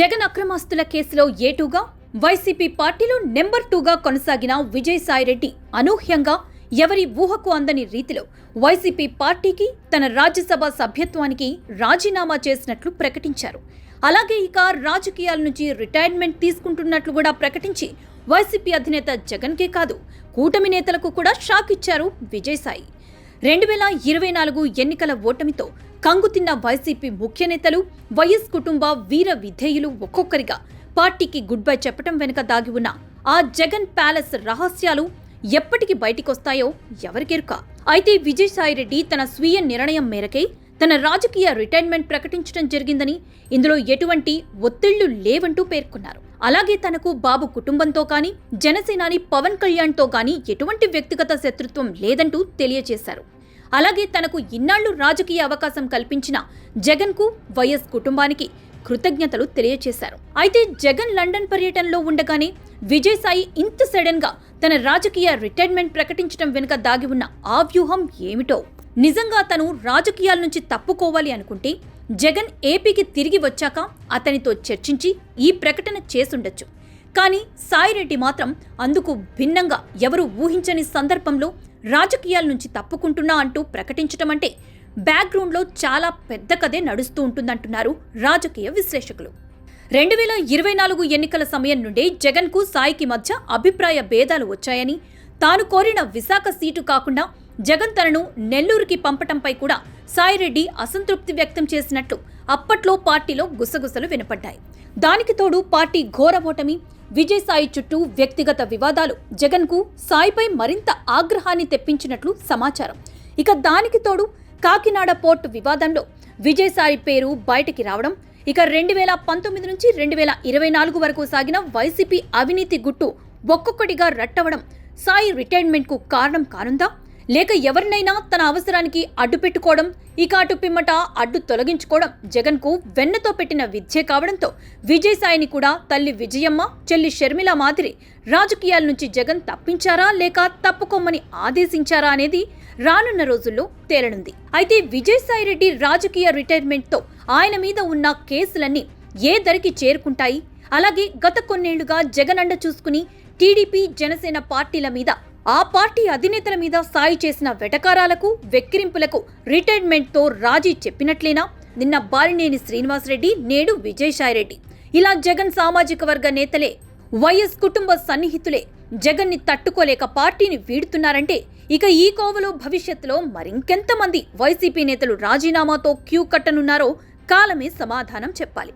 జగన్ అక్రమాస్తుల కేసులో ఏటూగా వైసీపీ పార్టీలో నెంబర్ 2గా కొనసాగిన విజయసాయిరెడ్డి అనూహ్యంగా ఎవరి ఊహకు అందని రీతిలో వైసీపీ పార్టీకి తన రాజ్యసభ సభ్యత్వానికి రాజీనామా చేసినట్లు ప్రకటించారు. అలాగే ఇక రాజకీయాల నుంచి రిటైర్మెంట్ తీసుకుంటున్నట్లు కూడా ప్రకటించి వైసీపీ అధినేత జగన్కే కాదు కూటమి నేతలకు కూడా షాక్ ఇచ్చారు విజయసాయి. 2024 ఎన్నికల ఓటమితో కంగుతిన్న వైసీపీ ముఖ్య నేతలు, వైఎస్ కుటుంబ వీర విధేయులు ఒక్కొక్కరిగా పార్టీకి గుడ్ బై చెప్పడం వెనుక దాగి ఉన్న ఆ జగన్ ప్యాలెస్ రహస్యాలు ఎప్పటికి బయటికొస్తాయో ఎవరికెరుక. అయితే విజయసాయిరెడ్డి తన స్వీయ నిర్ణయం మేరకే తన రాజకీయ రిటైర్మెంట్ ప్రకటించడం జరిగిందని, ఇందులో ఎటువంటి ఒత్తిళ్లు లేవంటూ పేర్కొన్నారు. అలాగే తనకు బాబు కుటుంబంతో కానీ, జనసేనాని పవన్ కళ్యాణ్తో కానీ ఎటువంటి వ్యక్తిగత శత్రుత్వం లేదంటూ తెలియజేశారు. అలాగే తనకు ఇన్నాళ్లు రాజకీయ అవకాశం కల్పించిన జగన్కు, వైఎస్ కుటుంబానికి కృతజ్ఞతలు తెలియజేశారు. అయితే జగన్ లండన్ పర్యటనలో ఉండగానే విజయసాయి ఇంత సడన్ గా తన రాజకీయ రిటైర్మెంట్ ప్రకటించడం వెనుక దాగి ఉన్న ఆ వ్యూహం ఏమిటో. నిజంగా తను రాజకీయాల నుంచి తప్పుకోవాలి అనుకుంటే జగన్ ఏపీకి తిరిగి వచ్చాక అతనితో చర్చించి ఈ ప్రకటన చేసుండొచ్చు. కానీ సాయిరెడ్డి మాత్రం అందుకు భిన్నంగా ఎవరు ఊహించని సందర్భంలో రాజకీయాల నుంచి తప్పుకుంటున్నా అంటూ ప్రకటించటం అంటే బ్యాక్గ్రౌండ్లో చాలా పెద్ద కథే నడుస్తూ ఉంటుందంటున్నారు రాజకీయ విశ్లేషకులు. 2024 ఎన్నికల సమయం నుండే జగన్కు సాయికి మధ్య అభిప్రాయ భేదాలు వచ్చాయని, తాను కోరిన విశాఖ సీటు కాకుండా జగన్ తనను నెల్లూరుకి పంపటంపై కూడా సాయిరెడ్డి అసంతృప్తి వ్యక్తం చేసినట్లు అప్పట్లో పార్టీలో గుసగుసలు వినపడ్డాయి. దానికి తోడు పార్టీ ఘోర ఓటమి, విజయసాయి చుట్టూ వ్యక్తిగత వివాదాలు జగన్కు సాయిపై మరింత ఆగ్రహాన్ని తెప్పించినట్లు సమాచారం. ఇక దానికి తోడు కాకినాడ పోర్టు వివాదంలో విజయసాయి పేరు బయటికి రావడం, ఇక 2019 నుంచి 2024 వరకు సాగిన వైసీపీ అవినీతి గుట్టు ఒక్కొక్కటిగా రట్టవడం సాయి రిటైర్మెంట్కు కారణం కానుందా? లేక ఎవరినైనా తన అవసరానికి అడ్డు పెట్టుకోవడం, ఇక అటు పిమ్మట అడ్డు తొలగించుకోవడం జగన్కు వెన్నతో పెట్టిన విద్యే కావడంతో విజయసాయిని కూడా తల్లి విజయమ్మ, చెల్లి షర్మిల మాదిరి రాజకీయాల నుంచి జగన్ తప్పించారా లేక తప్పుకోమని ఆదేశించారా అనేది రానున్న రోజుల్లో తేలనుంది. అయితే విజయసాయిరెడ్డి రాజకీయ రిటైర్మెంట్తో ఆయన మీద ఉన్న కేసులన్నీ ఏ దరికి చేరుకుంటాయి? అలాగే గత కొన్నేళ్లుగా జగన్ అండ చూసుకుని టీడీపీ, జనసేన పార్టీల మీద, ఆ పార్టీ అధినేతల మీద సాయి చేసిన వెటకారాలకు, వెక్కిరింపులకు రిటైర్మెంట్తో రాజీ చెప్పినట్లేనా? నిన్న బాలినేని శ్రీనివాసరెడ్డి, నేడు విజయసాయిరెడ్డి, ఇలా జగన్ సామాజిక వర్గ నేతలే, వైఎస్ కుటుంబ సన్నిహితులే జగన్ని తట్టుకోలేక పార్టీని వీడుతున్నారంటే ఇక ఈ కోవలో భవిష్యత్తులో మరింకెంతమంది వైసీపీ నేతలు రాజీనామాతో క్యూ కట్టనున్నారో కాలమే సమాధానం చెప్పాలి.